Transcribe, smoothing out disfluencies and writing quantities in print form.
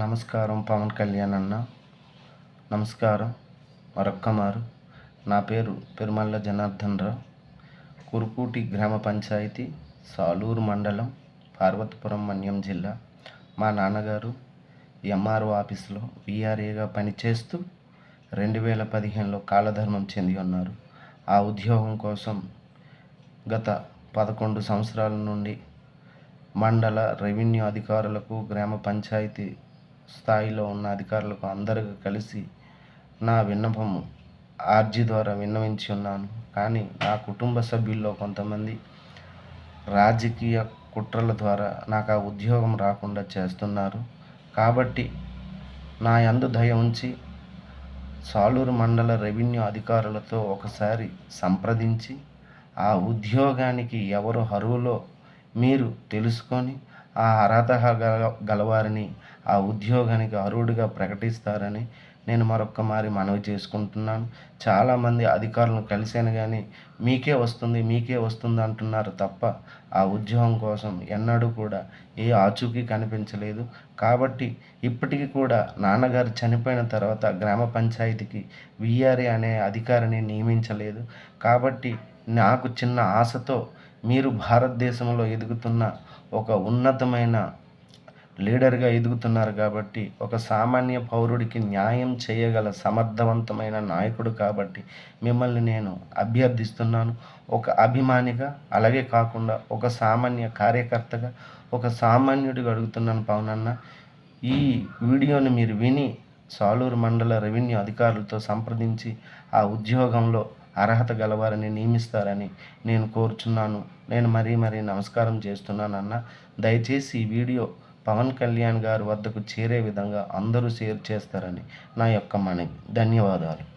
నమస్కారం పవన్ కళ్యాణ్ అన్న. నమస్కారం మరొక్కమారు. నా పేరు పెరుమళ్ళ జనార్దన్ రావు. కురుకూటి గ్రామ పంచాయతీ, సాలూరు మండలం, పార్వతీపురం మన్యం జిల్లా. మా నాన్నగారు ఎంఆర్ఓ ఆఫీసులో విఆర్ఏగా పనిచేస్తూ 2015లో కాలధర్మం చెంది ఉన్నారు. ఆ ఉద్యోగం కోసం గత 11 సంవత్సరాల నుండి మండల రెవెన్యూ అధికారులకు, గ్రామ పంచాయతీ స్థాయిలో ఉన్న అధికారులకు అందరికీ కలిసి నా విన్నపము ఆర్జీ ద్వారా విన్నవించి ఉన్నాను. కానీ నా కుటుంబ సభ్యుల్లో కొంతమంది రాజకీయ కుట్రల ద్వారా నాకు ఆ ఉద్యోగం రాకుండా చేస్తున్నారు. కాబట్టి నా యందు దయ ఉంచి సాలూరు మండల రెవెన్యూ అధికారులతో ఒకసారి సంప్రదించి ఆ ఉద్యోగానికి ఎవరు అర్హులో మీరు తెలుసుకొని ఆ అర్హత గలవారిని ఆ ఉద్యోగానికి అర్హుడిగా ప్రకటిస్తారని నేను మరొక్కమారి మనవి చేసుకుంటున్నాను. చాలామంది అధికారులను కలిశాను కానీ మీకే వస్తుంది అంటున్నారు తప్ప ఆ ఉద్యోగం కోసం ఎన్నడూ కూడా ఏ ఆచూకీ కనిపించలేదు. కాబట్టి ఇప్పటికీ కూడా నాన్నగారు చనిపోయిన తర్వాత గ్రామ పంచాయతీకి విఆర్ఏ అనే అధికారిని నియమించలేదు. కాబట్టి నాకు చిన్న ఆశతో మీరు భారతదేశంలో ఎదుగుతున్న ఒక ఉన్నతమైన లీడర్గా ఎదుగుతున్నారు కాబట్టి, ఒక సామాన్య పౌరుడికి న్యాయం చేయగల సమర్థవంతమైన నాయకుడు కాబట్టి మిమ్మల్ని నేను అభ్యర్థిస్తున్నాను. ఒక అభిమానిగా, అలాగే కాకుండా ఒక సామాన్య కార్యకర్తగా, ఒక సామాన్యుడిగా అడుగుతున్నాను పవన్ అన్న. ఈ వీడియోని మీరు విని సాలూరు మండల రెవెన్యూ అధికారులతో సంప్రదించి ఆ ఉద్యోగంలో అర్హత గలవారిని నియమిస్తారని నేను కోరుచున్నాను. నేను మరీ నమస్కారం చేస్తున్నానన్న. దయచేసి ఈ వీడియో పవన్ కళ్యాణ్ గారి వద్దకు చేరే విధంగా అందరూ షేర్ చేస్తారని నా యొక్క మనవి. ధన్యవాదాలు.